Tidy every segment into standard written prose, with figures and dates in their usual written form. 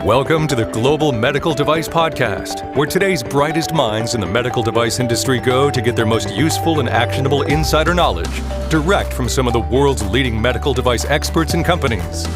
Welcome to the Global Medical Device Podcast, where today's brightest minds in the medical device industry go to get their most useful and actionable insider knowledge direct from some of the world's leading medical device experts and companies.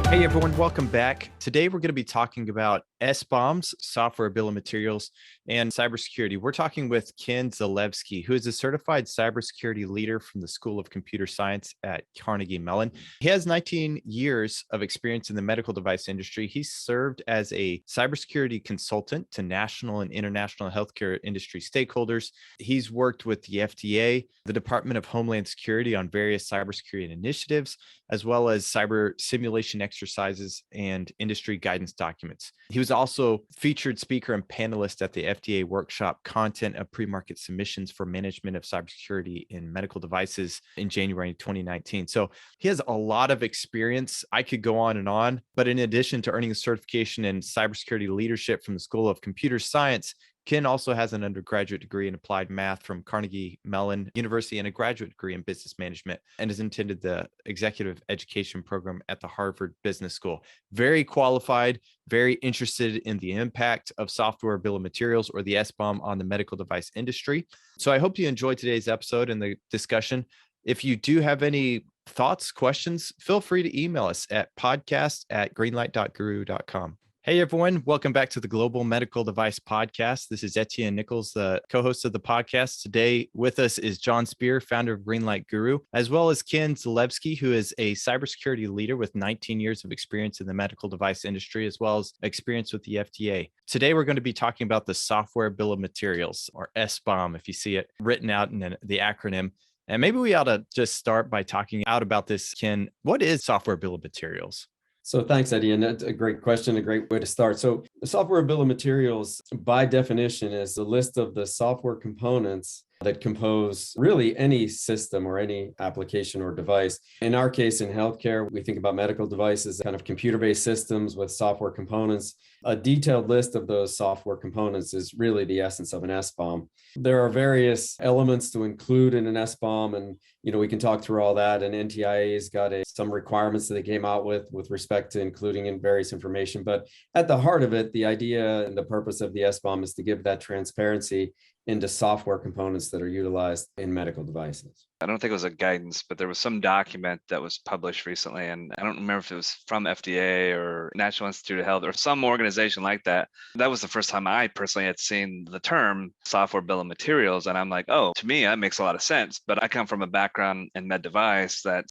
Hey everyone, welcome back. Today we're going to be talking about SBOMs, software bill of materials, and cybersecurity. We're talking with Ken Zalevsky, who is a certified cybersecurity leader from the School of Computer Science at Carnegie Mellon. He has 19 years of experience in the medical device industry. He served as a cybersecurity consultant to national and international healthcare industry stakeholders. He's worked with the FDA, the Department of Homeland Security on various cybersecurity initiatives, as well as cyber simulation exercises and industry guidance documents. He was also featured speaker and panelist at the FDA workshop Content of Pre-Market Submissions for Management of Cybersecurity in Medical Devices in January 2019. So he has a lot of experience. I could go on, but in addition to earning a certification in cybersecurity leadership from the School of Computer Science, Ken also has an undergraduate degree in applied math from Carnegie Mellon University and a graduate degree in business management, and has attended the executive education program at the Harvard Business School. Very qualified, very interested in the impact of software bill of materials, or the SBOM, on the medical device industry. So I hope you enjoyed today's episode and the discussion. If you do have any thoughts, questions, feel free to email us at podcast@greenlight.guru.com. Hey everyone, welcome back to the Global Medical Device Podcast. This is Etienne, Nichols, the co-host of the podcast. Today with us is John Speer, founder of Greenlight Guru, as well as Ken Zalevsky, who is a cybersecurity leader with 19 years of experience in the medical device industry, as well as experience with the FDA. Today we're going to be talking about the software bill of materials, or SBOM, if you see it written out in the acronym. And maybe we ought to just start by talking out about this, Ken. What is software bill of materials? So thanks, Eddie. And that's a great question, a great way to start. So the software bill of materials, by definition, is a list of the software components that compose really any system or any application or device. In our case, in healthcare, we think about medical devices, kind of computer-based systems with software components. A detailed list of those software components is really the essence of an SBOM. There are various elements to include in an SBOM, and we can talk through all that. And NTIA has got some requirements that they came out with respect to including in various information. But at the heart of it, the idea and the purpose of the SBOM is to give that transparency into software components that are utilized in medical devices. I don't think it was a guidance, but there was some document that was published recently, and I don't remember if it was from FDA or National Institute of Health or some organization like that. That was the first time I personally had seen the term software bill of materials, and I'm like, oh, to me, that makes a lot of sense. But I come from a background in med device that,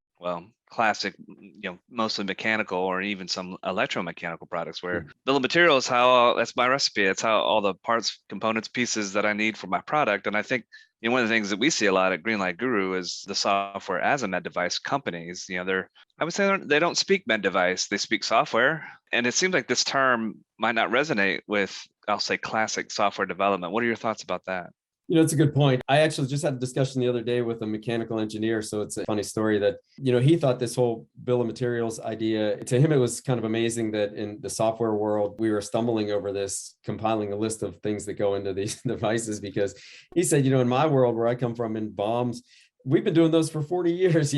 classic, mostly mechanical or even some electromechanical products where bill of materials, that's my recipe. It's how all the parts, components, pieces that I need for my product. And I think one of the things that we see a lot at Greenlight Guru is the software as a med device companies. I would say they don't speak med device, they speak software. And it seems like this term might not resonate with, I'll say, classic software development. What are your thoughts about that? It's a good point. I actually just had a discussion the other day with a mechanical engineer. So it's a funny story that, he thought this whole bill of materials idea, to him, it was kind of amazing that in the software world, we were stumbling over this, compiling a list of things that go into these devices, because he said, in my world where I come from in bombs, we've been doing those for 40 years.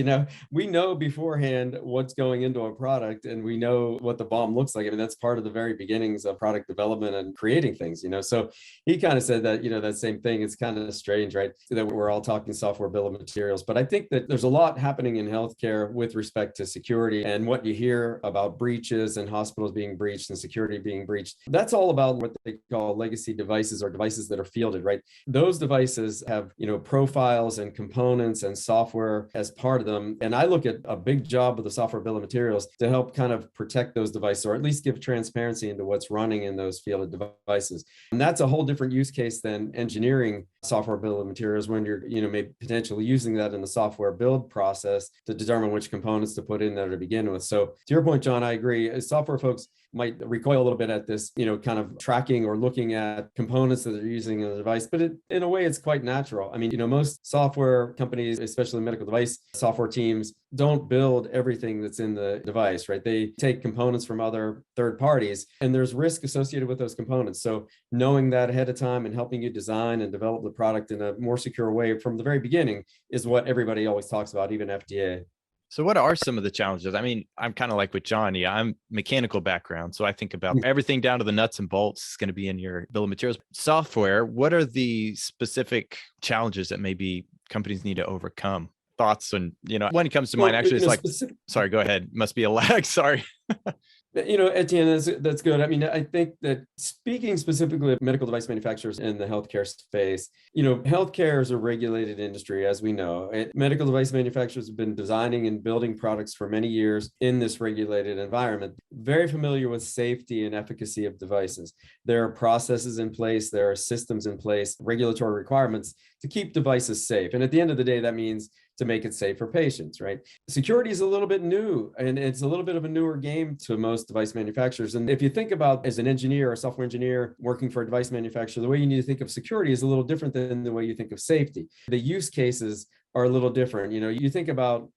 We know beforehand what's going into a product, and we know what the BOM looks like. I mean, that's part of the very beginnings of product development and creating things, So he kind of said that, that same thing. It's kind of strange, right? That we're all talking software bill of materials. But I think that there's a lot happening in healthcare with respect to security, and what you hear about breaches and hospitals being breached and security being breached. That's all about what they call legacy devices, or devices that are fielded, right? Those devices have, profiles and components and software as part of them. And I look at a big job of the software bill of materials to help kind of protect those devices, or at least give transparency into what's running in those fielded devices. And that's a whole different use case than engineering software bill of materials, when you're, maybe potentially using that in the software build process to determine which components to put in there to begin with. So to your point, John, I agree. As software folks, might recoil a little bit at this, kind of tracking or looking at components that they're using in the device, but in a way, it's quite natural. I mean, most software companies, especially medical device software teams, don't build everything that's in the device, right? They take components from other third parties, and there's risk associated with those components. So knowing that ahead of time and helping you design and develop the product in a more secure way from the very beginning is what everybody always talks about, even FDA. So what are some of the challenges? I mean, I'm kind of like with Johnny, I'm mechanical background. So I think about everything down to the nuts and bolts is going to be in your bill of materials. Software, what are the specific challenges that maybe companies need to overcome? Thoughts and, when it comes to mind, actually, it's sorry, go ahead. Must be a lag. Sorry. Etienne, that's good. I mean, I think that speaking specifically of medical device manufacturers in the healthcare space, healthcare is a regulated industry, as we know. Medical device manufacturers have been designing and building products for many years in this regulated environment, very familiar with safety and efficacy of devices. There are processes in place, there are systems in place, regulatory requirements to keep devices safe. And at the end of the day, that means to make it safe for patients, right? Security is a little bit new, and it's a little bit of a newer game to most device manufacturers. And if you think about as an engineer or software engineer working for a device manufacturer, the way you need to think of security is a little different than the way you think of safety. The use cases are a little different. You think about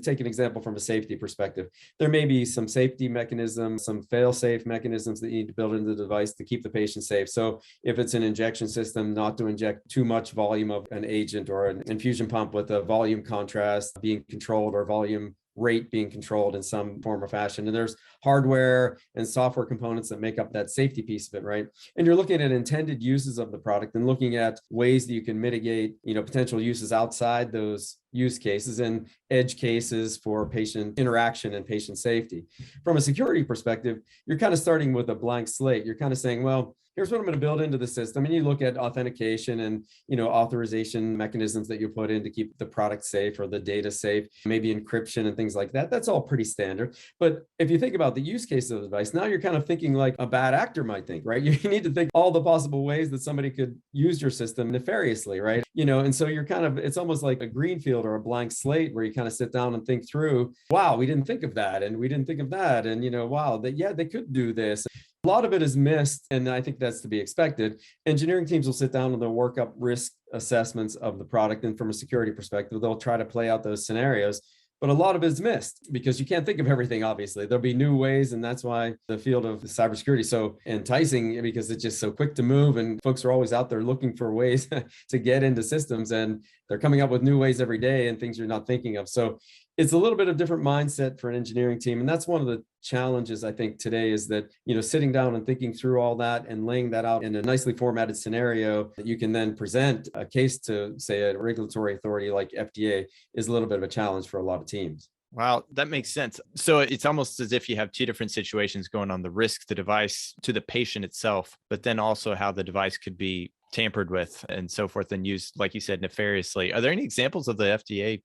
take an example from a safety perspective. There may be some safety mechanisms, some fail-safe mechanisms that you need to build into the device to keep the patient safe. So if it's an injection system, not to inject too much volume of an agent, or an infusion pump with a volume contrast being controlled or volume rate being controlled in some form or fashion. And there's hardware and software components that make up that safety piece of it, right? And you're looking at intended uses of the product and looking at ways that you can mitigate, potential uses outside those use cases and edge cases for patient interaction and patient safety. From a security perspective, you're kind of starting with a blank slate. You're kind of saying, well, here's what I'm going to build into the system. And you look at authentication and, authorization mechanisms that you put in to keep the product safe or the data safe, maybe encryption and things like that. That's all pretty standard. But if you think about the use case of the device, now you're kind of thinking like a bad actor might think, right? You need to think all the possible ways that somebody could use your system nefariously, right? And so you're it's almost like a greenfield or a blank slate where you kind of sit down and think through, wow, we didn't think of that. And we didn't think of that. And, wow, they could do this. A lot of it is missed, and I think that's to be expected. Engineering teams will sit down and they'll work up risk assessments of the product. And from a security perspective, they'll try to play out those scenarios. But a lot of it is missed because you can't think of everything, obviously. There'll be new ways, and that's why the field of cybersecurity is so enticing, because it's just so quick to move, and folks are always out there looking for ways to get into systems, and they're coming up with new ways every day and things you're not thinking of. So it's a little bit of different mindset for an engineering team. And that's one of the challenges, I think, today is that, sitting down and thinking through all that and laying that out in a nicely formatted scenario that you can then present a case to, say, a regulatory authority like FDA is a little bit of a challenge for a lot of teams. Wow, that makes sense. So it's almost as if you have two different situations going on: the risk to the device, to the patient itself, but then also how the device could be tampered with and so forth and used, like you said, nefariously. Are there any examples of the FDA,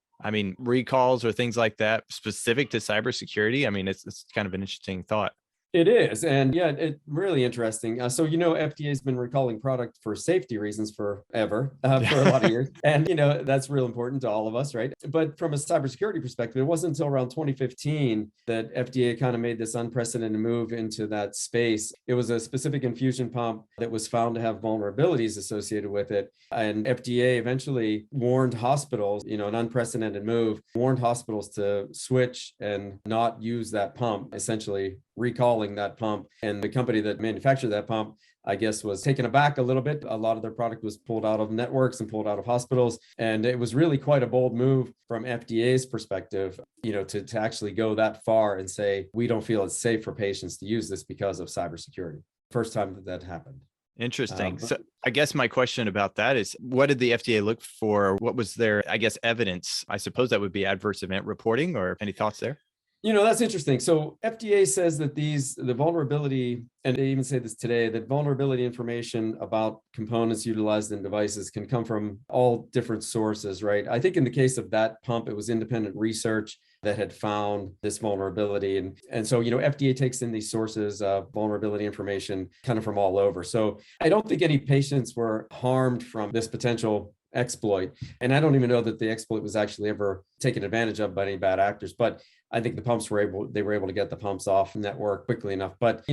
recalls or things like that specific to cybersecurity? It's kind of an interesting thought. It is. And yeah, it's really interesting. So, FDA has been recalling product for safety reasons forever, for a lot of years. And, that's real important to all of us, right? But from a cybersecurity perspective, it wasn't until around 2015 that FDA kind of made this unprecedented move into that space. It was a specific infusion pump that was found to have vulnerabilities associated with it. And FDA eventually warned hospitals, an unprecedented move, warned hospitals to switch and not use that pump, essentially recalling that pump. And the company that manufactured that pump, I guess, was taken aback a little bit. A lot of their product was pulled out of networks and pulled out of hospitals. And it was really quite a bold move from FDA's perspective, to actually go that far and say, we don't feel it's safe for patients to use this because of cybersecurity. First time that happened. Interesting. So I guess my question about that is, what did the FDA look for? What was their, evidence? I suppose that would be adverse event reporting, or any thoughts there? That's interesting. So FDA says that the vulnerability, and they even say this today, that vulnerability information about components utilized in devices can come from all different sources, right? I think in the case of that pump, it was independent research that had found this vulnerability. And so, FDA takes in these sources of vulnerability information kind of from all over. So I don't think any patients were harmed from this potential exploit. And I don't even know that the exploit was actually ever taken advantage of by any bad actors, but I think the pumps were able to get the pumps off network quickly enough. But,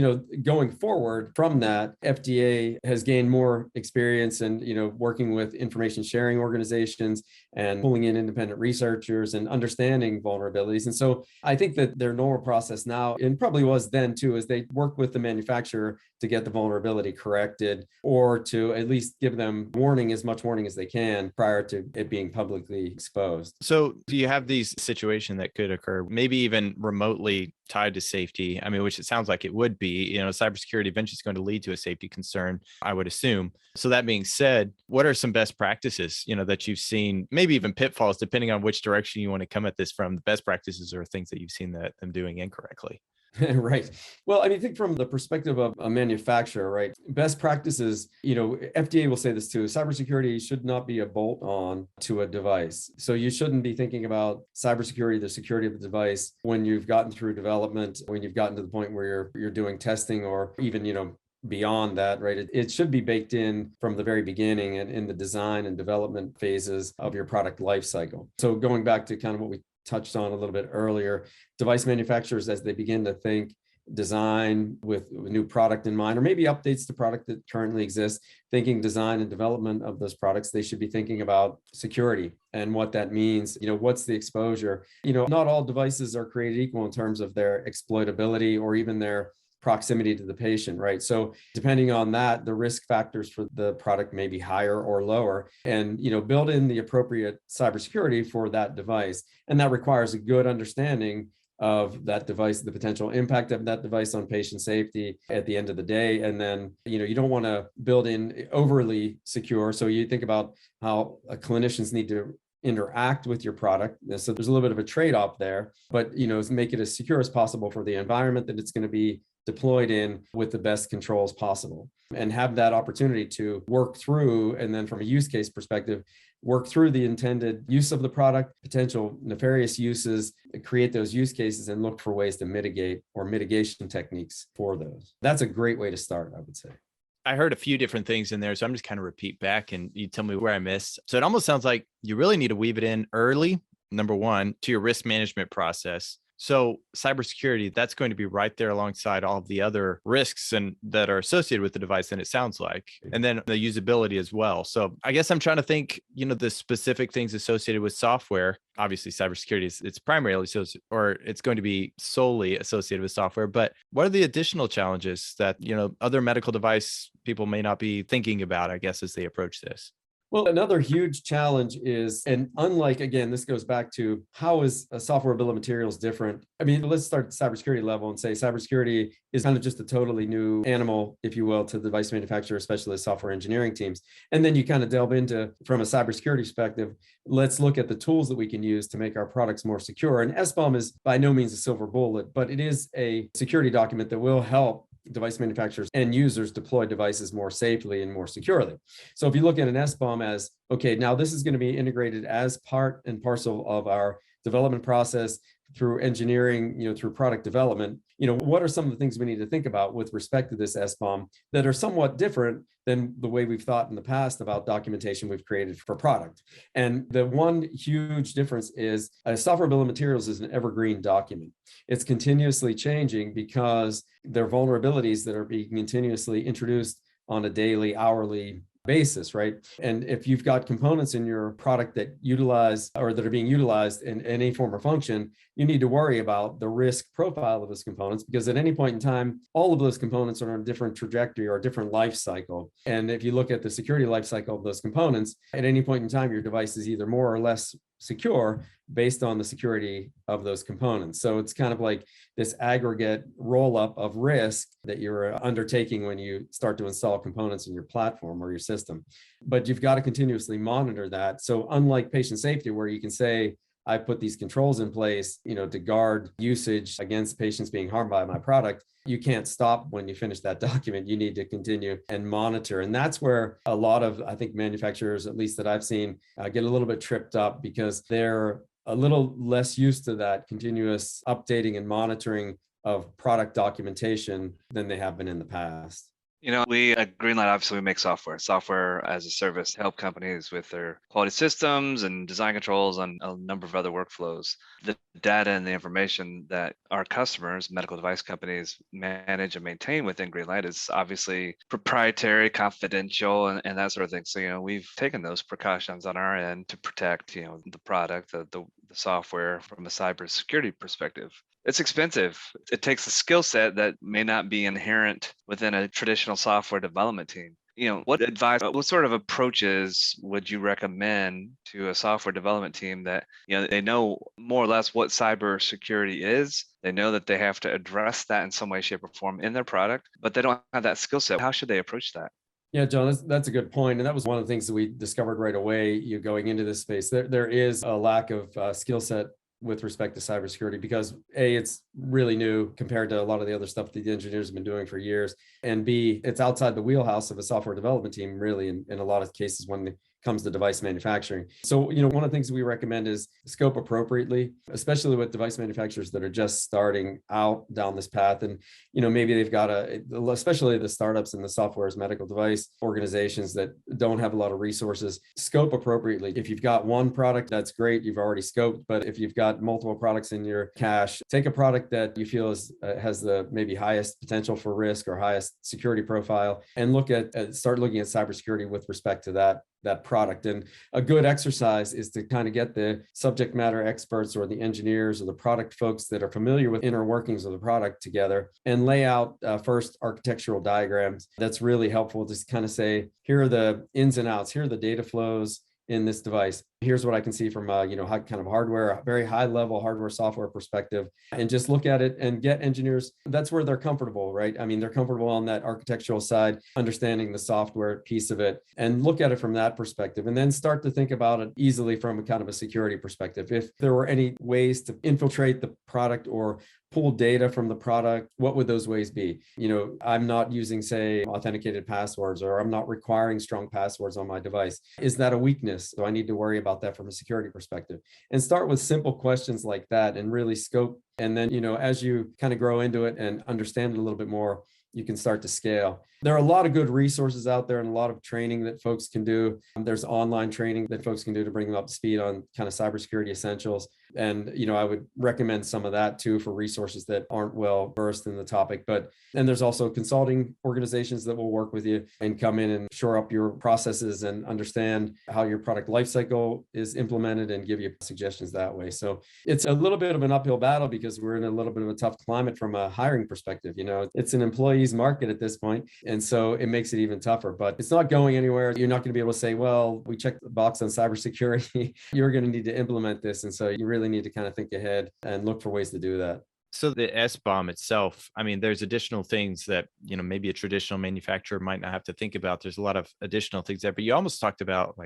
going forward from that, FDA has gained more experience and, working with information sharing organizations and pulling in independent researchers and understanding vulnerabilities. And so I think that their normal process now, and probably was then too, is they work with the manufacturer to get the vulnerability corrected, or to at least give them as much warning as they can prior to it being publicly exposed. So do you have these situations that could occur, maybe even remotely tied to safety? I mean, which it sounds like it would be, cybersecurity eventually is going to lead to a safety concern, I would assume. So that being said, what are some best practices, that you've seen, maybe even pitfalls, depending on which direction you want to come at this from? The best practices or things that you've seen that them doing incorrectly? Right. Well, I think from the perspective of a manufacturer, right, best practices, FDA will say this too, cybersecurity should not be a bolt on to a device. So you shouldn't be thinking about cybersecurity, the security of the device, when you've gotten through development, when you've gotten to the point where you're doing testing, or even, beyond that, right? It should be baked in from the very beginning and in the design and development phases of your product life cycle. So going back to kind of what we touched on a little bit earlier, device manufacturers, as they begin to think design with a new product in mind, or maybe updates to product that currently exists, thinking design and development of those products, they should be thinking about security and what that means. What's the exposure? Not all devices are created equal in terms of their exploitability or even their proximity to the patient, right? So depending on that, the risk factors for the product may be higher or lower, and build in the appropriate cybersecurity for that device. And that requires a good understanding of that device, the potential impact of that device on patient safety at the end of the day. And then, you don't want to build in overly secure. So you think about how clinicians need to interact with your product. So there's a little bit of a trade-off there, but make it as secure as possible for the environment that it's going to be deployed in, with the best controls possible, and have that opportunity to work through, and then from a use case perspective, work through the intended use of the product, potential nefarious uses, create those use cases, and look for ways to mitigate or mitigation techniques for those. That's a great way to start, I would say. I heard a few different things in there, so I'm just kind of repeat back and you tell me where I missed. So it almost sounds like you really need to weave it in early, number one, to your risk management process. So cybersecurity, that's going to be right there alongside all of the other risks and that are associated with the device, and it sounds like, and then the usability as well. So I guess I'm trying to think, the specific things associated with software. Obviously, cybersecurity it's primarily or it's going to be solely associated with software. But what are the additional challenges that other medical device people may not be thinking about, I guess, as they approach this? Well, another huge challenge is, and unlike, again, this goes back to how is a software bill of materials different? I mean, let's start at the cybersecurity level and say cybersecurity is kind of just a totally new animal, if you will, to the device manufacturer, especially the software engineering teams. And then you kind of delve into, from a cybersecurity perspective, let's look at the tools that we can use to make our products more secure. And SBOM is by no means a silver bullet, but it is a security document that will help device manufacturers and users deploy devices more safely and more securely. So if you look at an SBOM as, okay, now this is going to be integrated as part and parcel of our development process through engineering, through product development, what are some of the things we need to think about with respect to this SBOM that are somewhat different than the way we've thought in the past about documentation we've created for product? And the one huge difference is a software bill of materials is an evergreen document. It's continuously changing because there are vulnerabilities that are being continuously introduced on a daily, hourly basis, right? And if you've got components in your product that utilize or that are being utilized in any form or function, you need to worry about the risk profile of those components, because at any point in time, all of those components are on a different trajectory or a different life cycle. And if you look at the security life cycle of those components, at any point in time, your device is either more or less secure based on the security of those components. So it's kind of like this aggregate roll-up of risk that you're undertaking when you start to install components in your platform or your system. But you've got to continuously monitor that. So unlike patient safety, where you can say, I put these controls in place, to guard usage against patients being harmed by my product, you can't stop when you finish that document. You need to continue and monitor. And that's where a lot of, I think, manufacturers, at least that I've seen, get a little bit tripped up, because they're a little less used to that continuous updating and monitoring of product documentation than they have been in the past. We at Greenlight, obviously we make software as a service to help companies with their quality systems and design controls on a number of other workflows. The data and the information that our customers, medical device companies, manage and maintain within Greenlight is obviously proprietary, confidential, and that sort of thing. So, we've taken those precautions on our end to protect, the product, the software from a cybersecurity perspective. It's expensive. It takes a skill set that may not be inherent within a traditional software development team. What sort of approaches would you recommend to a software development team that, they know more or less what cybersecurity is? They know that they have to address that in some way, shape, or form in their product, but they don't have that skill set. How should they approach that? Yeah, John, that's a good point. And that was one of the things that we discovered right away, going into this space. There is a lack of skill set with respect to cybersecurity because A, it's really new compared to a lot of the other stuff that the engineers have been doing for years. And B, it's outside the wheelhouse of a software development team, really, in a lot of cases when it comes to device manufacturing. So, one of the things we recommend is scope appropriately, especially with device manufacturers that are just starting out down this path. And, maybe they've got especially the startups and the software as medical device organizations that don't have a lot of resources, scope appropriately. If you've got one product, that's great. You've already scoped. But if you've got multiple products in your cache, take a product that you feel has the maybe highest potential for risk or highest security profile and start looking at cybersecurity with respect to that product. And a good exercise is to kind of get the subject matter experts or the engineers or the product folks that are familiar with inner workings of the product together and lay out first architectural diagrams. That's really helpful. Just kind of say, here are the ins and outs, here are the data flows in this device. Here's what I can see from kind of hardware, very high level hardware software perspective, and just look at it and get engineers. That's where they're comfortable, right? I mean, they're comfortable on that architectural side, understanding the software piece of it, and look at it from that perspective, and then start to think about it easily from a kind of a security perspective. If there were any ways to infiltrate the product or pull data from the product, what would those ways be? I'm not using, say, authenticated passwords, or I'm not requiring strong passwords on my device. Is that a weakness? So I need to worry about that from a security perspective. And start with simple questions like that and really scope. And then, as you kind of grow into it and understand it a little bit more, you can start to scale. There are a lot of good resources out there and a lot of training that folks can do. There's online training that folks can do to bring them up to speed on kind of cybersecurity essentials. And, I would recommend some of that too for resources that aren't well versed in the topic. And there's also consulting organizations that will work with you and come in and shore up your processes and understand how your product lifecycle is implemented and give you suggestions that way. So it's a little bit of an uphill battle because we're in a little bit of a tough climate from a hiring perspective. It's an employee's market at this point. And so it makes it even tougher, but it's not going anywhere. You're not going to be able to say, well, we checked the box on cybersecurity. You're going to need to implement this. And so you really need to kind of think ahead and look for ways to do that. So the SBOM itself, I mean, there's additional things that, maybe a traditional manufacturer might not have to think about. There's a lot of additional things there, but you almost talked about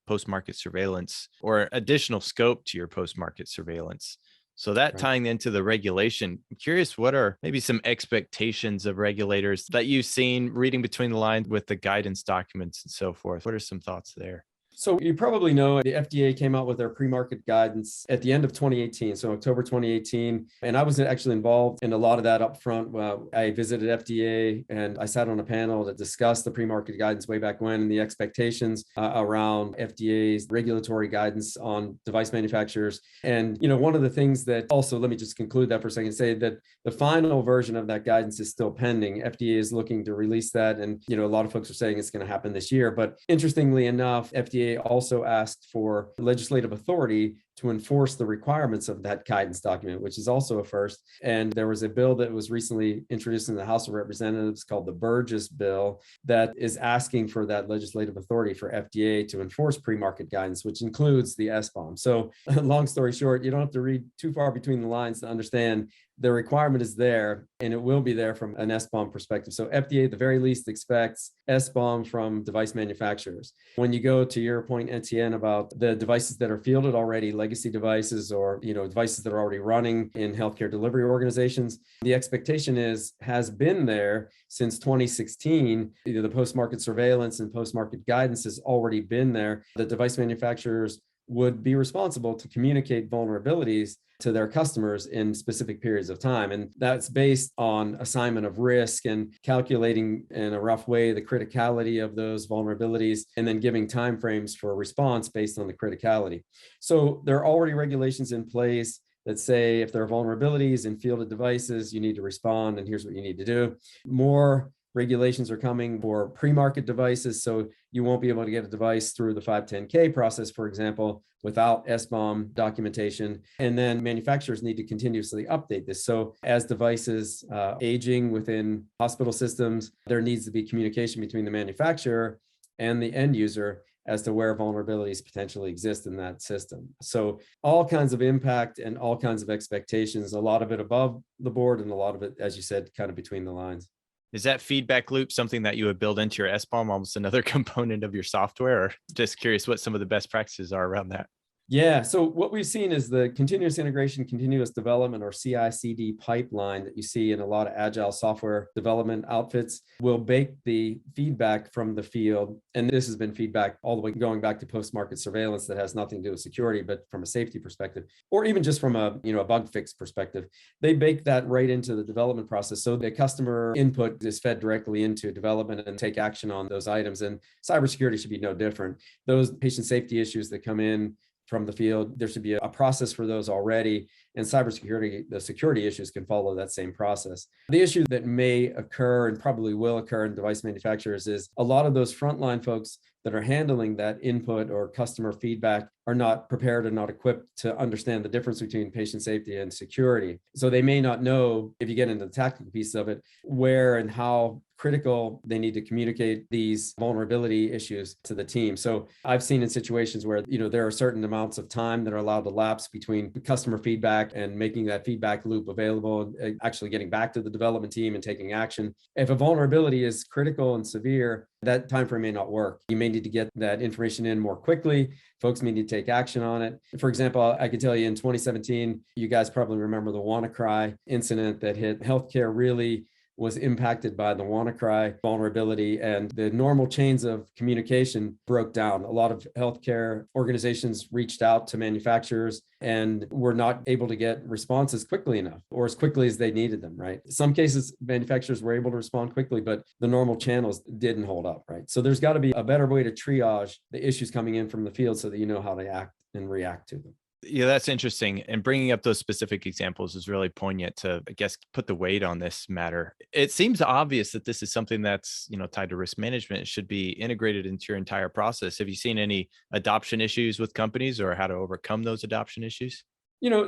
post-market surveillance or additional scope to your post-market surveillance. So that tying into the regulation, I'm curious, what are maybe some expectations of regulators that you've seen reading between the lines with the guidance documents and so forth? What are some thoughts there? So you probably know the FDA came out with their pre-market guidance at the end of 2018, so October 2018. And I was actually involved in a lot of that up front. I visited FDA and I sat on a panel that discussed the pre-market guidance way back when and the expectations around FDA's regulatory guidance on device manufacturers. And, one of the things that also, let me just conclude that for a second, say that the final version of that guidance is still pending. FDA is looking to release that. And, a lot of folks are saying it's going to happen this year. But interestingly enough, FDA also asked for legislative authority to enforce the requirements of that guidance document, which is also a first. And there was a bill that was recently introduced in the House of Representatives called the Burgess bill that is asking for that legislative authority for FDA to enforce pre-market guidance, which includes the SBOM. So long story short, you don't have to read too far between the lines to understand the requirement is there and it will be there from an SBOM perspective. So FDA at the very least expects SBOM from device manufacturers. When you go to your point, Etienne, about the devices that are fielded already, legacy devices or devices that are already running in healthcare delivery organizations, the expectation has been there since 2016. The post-market surveillance and post-market guidance has already been there. The device manufacturers would be responsible to communicate vulnerabilities to their customers in specific periods of time. And that's based on assignment of risk and calculating in a rough way the criticality of those vulnerabilities, and then giving timeframes for a response based on the criticality. So there are already regulations in place that say if there are vulnerabilities in fielded devices, you need to respond, and here's what you need to do. More regulations are coming for pre-market devices, so you won't be able to get a device through the 510K process, for example, without SBOM documentation. And then manufacturers need to continuously update this. So as devices aging within hospital systems, there needs to be communication between the manufacturer and the end user as to where vulnerabilities potentially exist in that system. So all kinds of impact and all kinds of expectations, a lot of it above the board and a lot of it, as you said, kind of between the lines. Is that feedback loop something that you would build into your SBOM, almost another component of your software? Or just curious what some of the best practices are around that? Yeah, so what we've seen is the continuous integration, continuous development, or CI/CD pipeline that you see in a lot of agile software development outfits will bake the feedback from the field. And this has been feedback all the way going back to post-market surveillance that has nothing to do with security, but from a safety perspective, or even just from a bug fix perspective. They bake that right into the development process. So the customer input is fed directly into development and take action on those items. And cybersecurity should be no different. Those patient safety issues that come in from the field, there should be a process for those already. And cybersecurity, the security issues can follow that same process. The issue that may occur and probably will occur in device manufacturers is a lot of those frontline folks that are handling that input or customer feedback are not prepared and not equipped to understand the difference between patient safety and security. So they may not know, if you get into the tactical piece of it, where and how critical they need to communicate these vulnerability issues to the team. So I've seen in situations where, there are certain amounts of time that are allowed to lapse between customer feedback and making that feedback loop available, and actually getting back to the development team and taking action. If a vulnerability is critical and severe, that timeframe may not work. You may need to get that information in more quickly. Folks may need to take action on it. For example, I can tell you in 2017, you guys probably remember the WannaCry incident that hit healthcare, really was impacted by the WannaCry vulnerability, and the normal chains of communication broke down. A lot of healthcare organizations reached out to manufacturers and were not able to get responses quickly enough, or as quickly as they needed them, right? In some cases, manufacturers were able to respond quickly, but the normal channels didn't hold up, right? So there's got to be a better way to triage the issues coming in from the field so that you know how to act and react to them. Yeah, that's interesting. And bringing up those specific examples is really poignant to, I guess, put the weight on this matter. It seems obvious that this is something that's, tied to risk management. It should be integrated into your entire process. Have you seen any adoption issues with companies or how to overcome those adoption issues?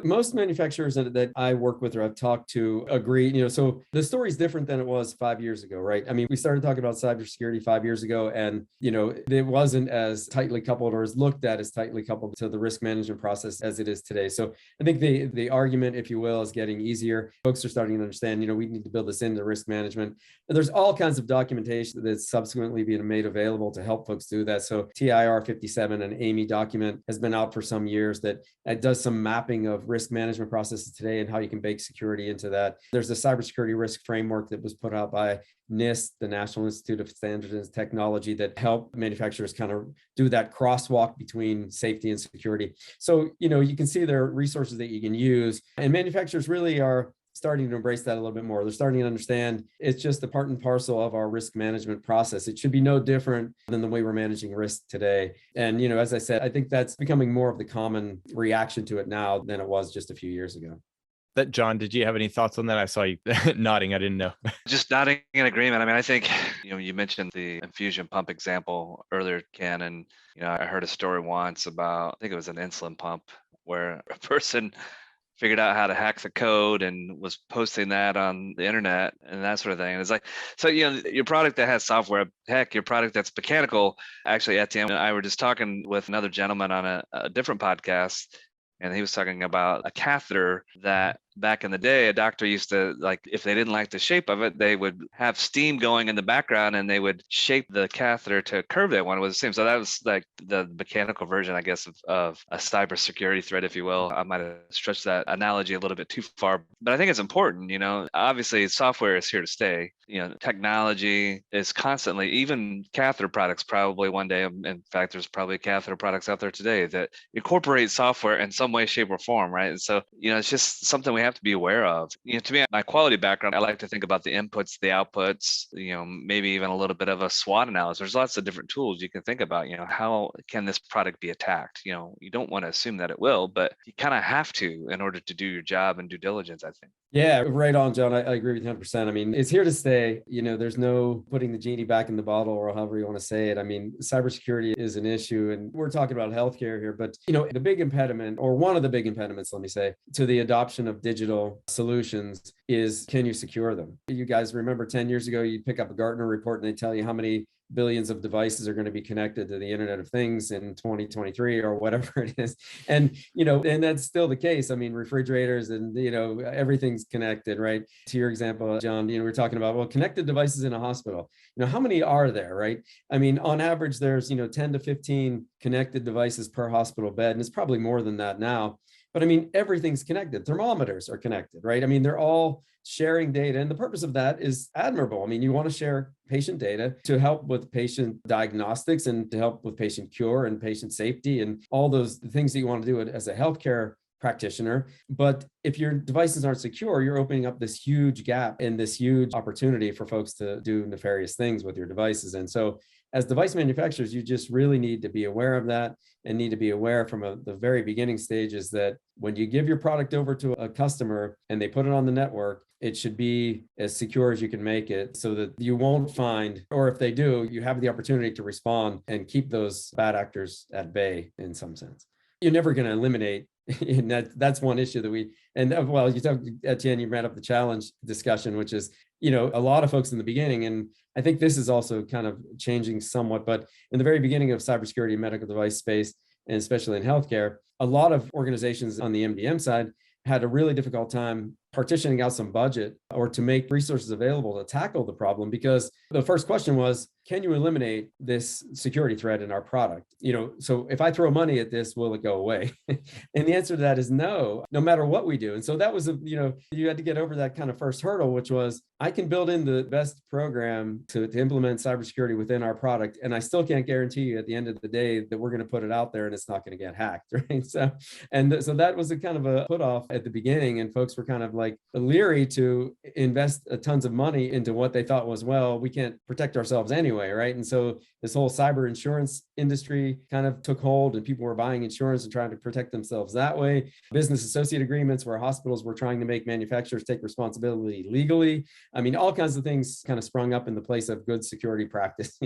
Most manufacturers that I work with or I've talked to agree, so the story is different than it was 5 years ago, right? I mean, we started talking about cybersecurity 5 years ago, and, it wasn't as tightly coupled or as looked at as tightly coupled to the risk management process as it is today. So I think the argument, if you will, is getting easier. Folks are starting to understand, we need to build this into risk management. And there's all kinds of documentation that's subsequently being made available to help folks do that. So TIR 57, an AMI document, has been out for some years that does some mapping of risk management processes today and how you can bake security into that. There's a cybersecurity risk framework that was put out by NIST, the National Institute of Standards and Technology, that help manufacturers kind of do that crosswalk between safety and security. So, you can see there are resources that you can use, and manufacturers really are starting to embrace that a little bit more. They're starting to understand it's just a part and parcel of our risk management process. It should be no different than the way we're managing risk today. And, as I said, I think that's becoming more of the common reaction to it now than it was just a few years ago. John, did you have any thoughts on that? I saw you nodding. I didn't know. Just nodding in agreement. I mean, I think, you mentioned the infusion pump example earlier, Ken, and, I heard a story once about, I think it was an insulin pump, where a person figured out how to hack the code and was posting that on the internet and that sort of thing. And it's like, so, your product that has software, heck, your product that's mechanical. Actually, Etienne and I were just talking with another gentleman on a different podcast, and he was talking about a catheter that back in the day, a doctor used to, like, if they didn't like the shape of it, they would have steam going in the background and they would shape the catheter to a curve they wanted with the steam. So that was like the mechanical version, I guess, of a cybersecurity threat, if you will. I might have stretched that analogy a little bit too far, but I think it's important. Obviously software is here to stay. Technology is constantly, even catheter products probably one day, in fact, there's probably catheter products out there today that incorporate software in some way, shape, or form, right? And so, it's just something we have to be aware of. To me, my quality background, I like to think about the inputs, the outputs, maybe even a little bit of a SWOT analysis. There's lots of different tools you can think about, how can this product be attacked? You don't want to assume that it will, but you kind of have to in order to do your job and due diligence, I think. Yeah, right on, John. I agree with you 100%. I mean, it's here to stay. There's no putting the genie back in the bottle, or however you want to say it. I mean, cybersecurity is an issue, and we're talking about healthcare here, but the big impediment, or one of the big impediments, let me say, to the adoption of digital solutions is, can you secure them? You guys remember 10 years ago, you'd pick up a Gartner report and they tell you how many billions of devices are going to be connected to the Internet of Things in 2023 or whatever it is. And, and that's still the case. I mean, refrigerators and, everything's connected, right? To your example, John, we're talking about, well, connected devices in a hospital. How many are there, right? I mean, on average, there's, 10 to 15 connected devices per hospital bed. And it's probably more than that now. But I mean, everything's connected. Thermometers are connected, right? I mean, they're all sharing data. And the purpose of that is admirable. I mean, you want to share patient data to help with patient diagnostics and to help with patient cure and patient safety and all those things that you want to do as a healthcare practitioner. But if your devices aren't secure, you're opening up this huge gap and this huge opportunity for folks to do nefarious things with your devices. And so as device manufacturers, you just really need to be aware of that and need to be aware from the very beginning stages that when you give your product over to a customer and they put it on the network, it should be as secure as you can make it so that you won't find, or if they do, you have the opportunity to respond and keep those bad actors at bay in some sense. You're never going to eliminate, and that's one issue that you talked, Etienne, you ran up the challenge discussion, which is, a lot of folks in the beginning, and I think this is also kind of changing somewhat, but in the very beginning of cybersecurity and medical device space, and especially in healthcare, a lot of organizations on the MDM side had a really difficult time partitioning out some budget or to make resources available to tackle the problem, because the first question was, can you eliminate this security threat in our product? So if I throw money at this, will it go away? And the answer to that is no matter what we do. And so that was, you had to get over that kind of first hurdle, which was, I can build in the best program to implement cybersecurity within our product, and I still can't guarantee you at the end of the day that we're going to put it out there and it's not going to get hacked, right? So that was a kind of a put off at the beginning, and folks were kind of like leery to invest tons of money into what they thought was, well, we can't protect ourselves anyway, right? And so this whole cyber insurance industry kind of took hold, and people were buying insurance and trying to protect themselves that way. Business associate agreements where hospitals were trying to make manufacturers take responsibility legally. I mean, all kinds of things kind of sprung up in the place of good security practice.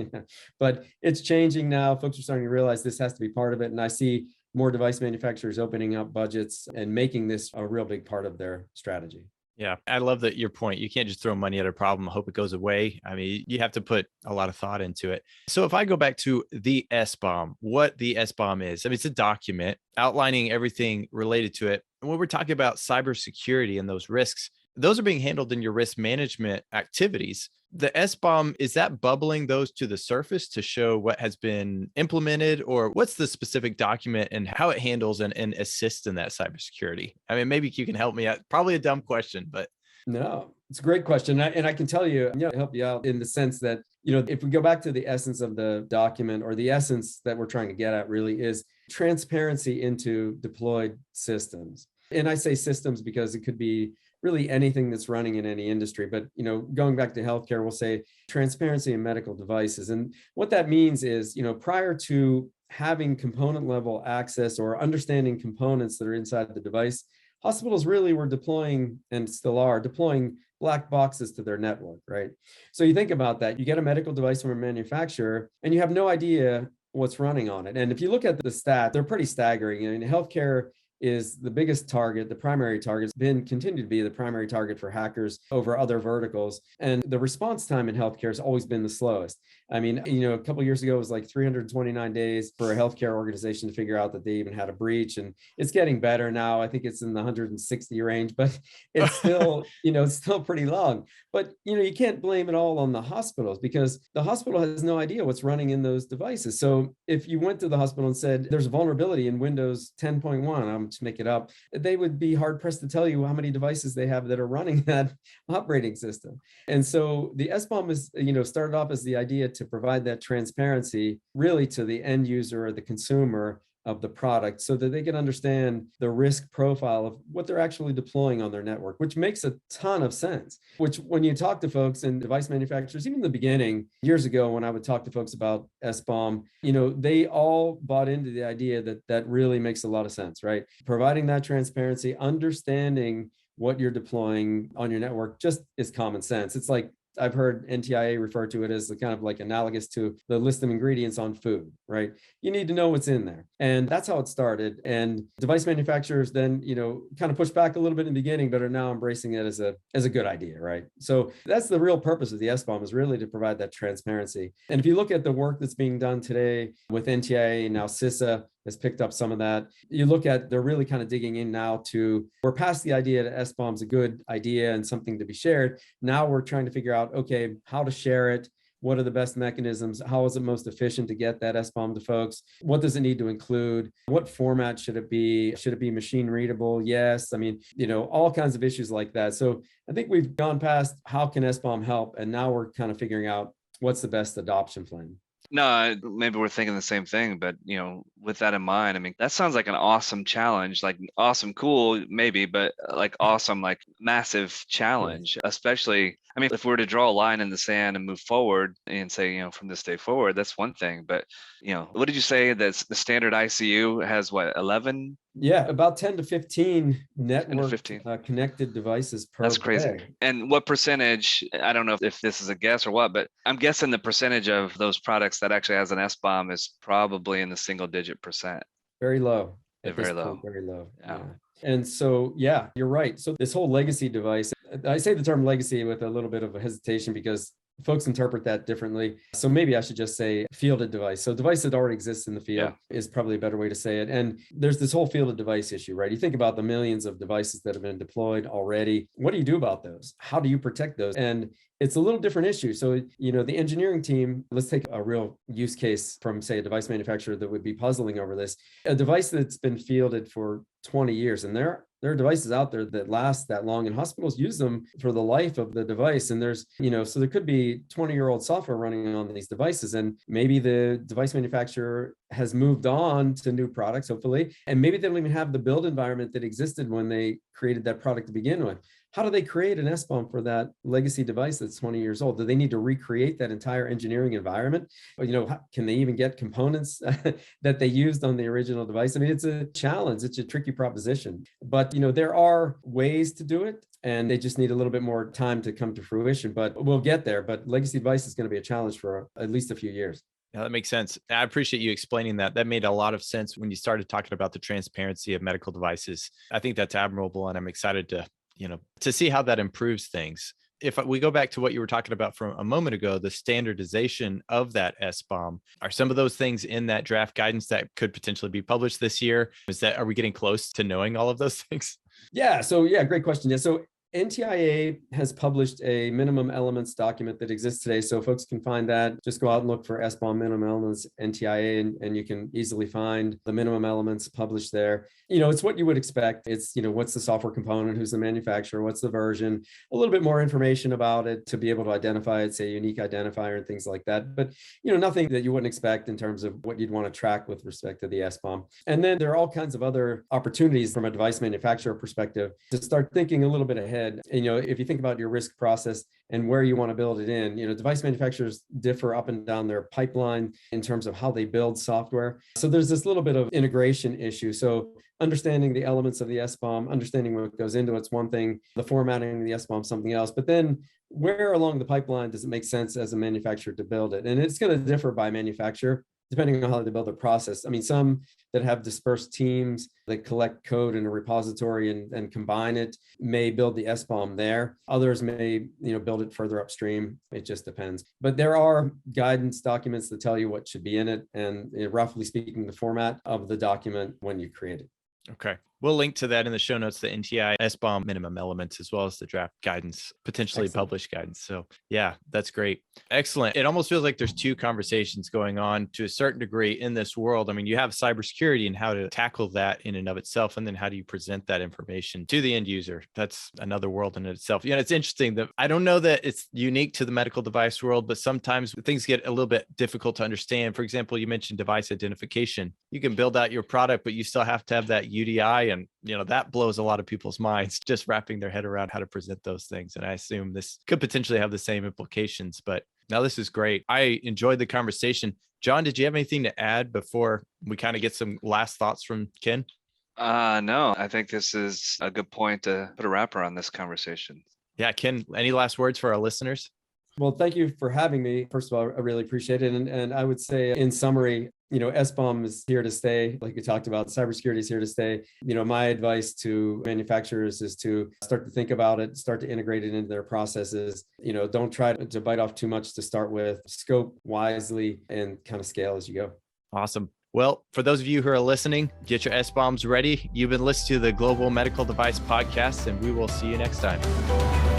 But it's changing now. Folks are starting to realize this has to be part of it. And I see more device manufacturers opening up budgets and making this a real big part of their strategy. Yeah, I love that your point. You can't just throw money at a problem and hope it goes away. I mean, you have to put a lot of thought into it. So if I go back to the SBOM, what the SBOM is, I mean, it's a document outlining everything related to it. And when we're talking about cybersecurity and those risks, those are being handled in your risk management activities. The SBOM, is that bubbling those to the surface to show what has been implemented, or what's the specific document and how it handles and assists in that cybersecurity? I mean, maybe you can help me out. Probably a dumb question, but. No, it's a great question. And I can tell you, help you out in the sense that, if we go back to the essence of the document, or the essence that we're trying to get at really is transparency into deployed systems. And I say systems because it could be really anything that's running in any industry. But, going back to healthcare, we'll say transparency in medical devices. And what that means is, prior to having component level access or understanding components that are inside the device, hospitals really were deploying, and still are deploying, black boxes to their network, right? So you think about that, you get a medical device from a manufacturer and you have no idea what's running on it. And if you look at the stats, they're pretty staggering. In healthcare, is the biggest target, the primary target, has been continued to be the primary target for hackers over other verticals. And the response time in healthcare has always been the slowest. I mean, a couple of years ago, it was like 329 days for a healthcare organization to figure out that they even had a breach. And it's getting better now. I think it's in the 160 range, but it's still, it's still pretty long. But, you can't blame it all on the hospitals, because the hospital has no idea what's running in those devices. So if you went to the hospital and said, there's a vulnerability in Windows 10.1, I'm just make it up, they would be hard pressed to tell you how many devices they have that are running that operating system. And so the SBOM is, started off as the idea to provide that transparency really to the end user or the consumer of the product, so that they can understand the risk profile of what they're actually deploying on their network, which makes a ton of sense. Which, when you talk to folks and device manufacturers, even in the beginning, years ago, when I would talk to folks about SBOM, they all bought into the idea that that really makes a lot of sense, right? Providing that transparency, understanding what you're deploying on your network just is common sense. It's like, I've heard NTIA refer to it as the kind of like analogous to the list of ingredients on food, right? You need to know what's in there. And that's how it started. And device manufacturers then, kind of pushed back a little bit in the beginning, but are now embracing it as a good idea, right? So that's the real purpose of the SBOM, is really to provide that transparency. And if you look at the work that's being done today with NTIA, now CISA has picked up some of that. You look at, they're really kind of digging in now to, we're past the idea that SBOM is a good idea and something to be shared. Now we're trying to figure out, okay, how to share it. What are the best mechanisms? How is it most efficient to get that SBOM to folks? What does it need to include? What format should it be? Should it be machine readable? Yes. I mean, all kinds of issues like that. So I think we've gone past how can SBOM help? And now we're kind of figuring out what's the best adoption plan. No, maybe we're thinking the same thing, but with that in mind, I mean, that sounds like an awesome challenge, like awesome, cool, maybe, but like awesome, like massive challenge, especially, I mean, if we were to draw a line in the sand and move forward and say, from this day forward, that's one thing, but what did you say that the standard ICU has 11? Yeah, about 10 to 15 network 15. Connected devices per That's crazy. bag. And what percentage, I don't know if this is a guess or what, but I'm guessing the percentage of those products that actually has an SBOM is probably in the single digit percent. Very low. Very low. Very low. Yeah. And so, yeah, you're right. So this whole legacy device, I say the term legacy with a little bit of a hesitation because folks interpret that differently. So maybe I should just say fielded device. So device that already exists in the field is probably a better way to say it. And there's this whole fielded device issue, right? You think about the millions of devices that have been deployed already. What do you do about those? How do you protect those? And it's a little different issue. So, the engineering team, let's take a real use case from, say, a device manufacturer that would be puzzling over this. A device that's been fielded for 20 years, and there are devices out there that last that long, and hospitals use them for the life of the device. And there's, so there could be 20-year-old software running on these devices, and maybe the device manufacturer has moved on to new products, hopefully, and maybe they don't even have the build environment that existed when they created that product to begin with. How do they create an SBOM for that legacy device that's 20 years old? Do they need to recreate that entire engineering environment? Or, can they even get components that they used on the original device? I mean, it's a challenge. It's a tricky proposition. But, there are ways to do it, and they just need a little bit more time to come to fruition. But we'll get there. But legacy device is going to be a challenge for at least a few years. Yeah, that makes sense. I appreciate you explaining that. That made a lot of sense when you started talking about the transparency of medical devices. I think that's admirable, and I'm excited to see how that improves things. If we go back to what you were talking about from a moment ago, the standardization of that SBOM, are some of those things in that draft guidance that could potentially be published this year? Are we getting close to knowing all of those things? Yeah. So great question. Yeah. So NTIA has published a minimum elements document that exists today. So folks can find that. Just go out and look for SBOM minimum elements, NTIA, and you can easily find the minimum elements published there. It's what you would expect. It's, what's the software component, who's the manufacturer, what's the version, a little bit more information about it to be able to identify it, say unique identifier and things like that. But, nothing that you wouldn't expect in terms of what you'd want to track with respect to the SBOM. And then there are all kinds of other opportunities from a device manufacturer perspective to start thinking a little bit ahead. If you think about your risk process and where you want to build it in, device manufacturers differ up and down their pipeline in terms of how they build software. So there's this little bit of integration issue. So understanding the elements of the SBOM, understanding what goes into it's one thing, the formatting of the SBOM something else. But then where along the pipeline does it make sense as a manufacturer to build it? And it's going to differ by manufacturer. depending on how they build their process. I mean, some that have dispersed teams that collect code in a repository and combine it may build the SBOM there. Others may, build it further upstream. It just depends. But there are guidance documents that tell you what should be in it and, roughly speaking, the format of the document when you create it. Okay. We'll link to that in the show notes, the NTIA SBOM minimum elements, as well as the draft guidance, potentially Excellent. published guidance. So yeah, that's great. Excellent. It almost feels like there's two conversations going on to a certain degree in this world. I mean, you have cybersecurity and how to tackle that in and of itself. And then how do you present that information to the end user? That's another world in itself. It's interesting that I don't know that it's unique to the medical device world, but sometimes things get a little bit difficult to understand. For example, you mentioned device identification. You can build out your product, but you still have to have that UDI. And, that blows a lot of people's minds, just wrapping their head around how to present those things. And I assume this could potentially have the same implications, but now this is great. I enjoyed the conversation. John, did you have anything to add before we kind of get some last thoughts from Ken? No, I think this is a good point to put a wrapper on this conversation. Yeah, Ken, any last words for our listeners? Well, thank you for having me. First of all, I really appreciate it. And I would say in summary, SBOM is here to stay. Like we talked about, cybersecurity is here to stay. My advice to manufacturers is to start to think about it, start to integrate it into their processes. Don't try to bite off too much to start with. Scope wisely and kind of scale as you go. Awesome. Well, for those of you who are listening, get your SBOMs ready. You've been listening to the Global Medical Device Podcast, and we will see you next time.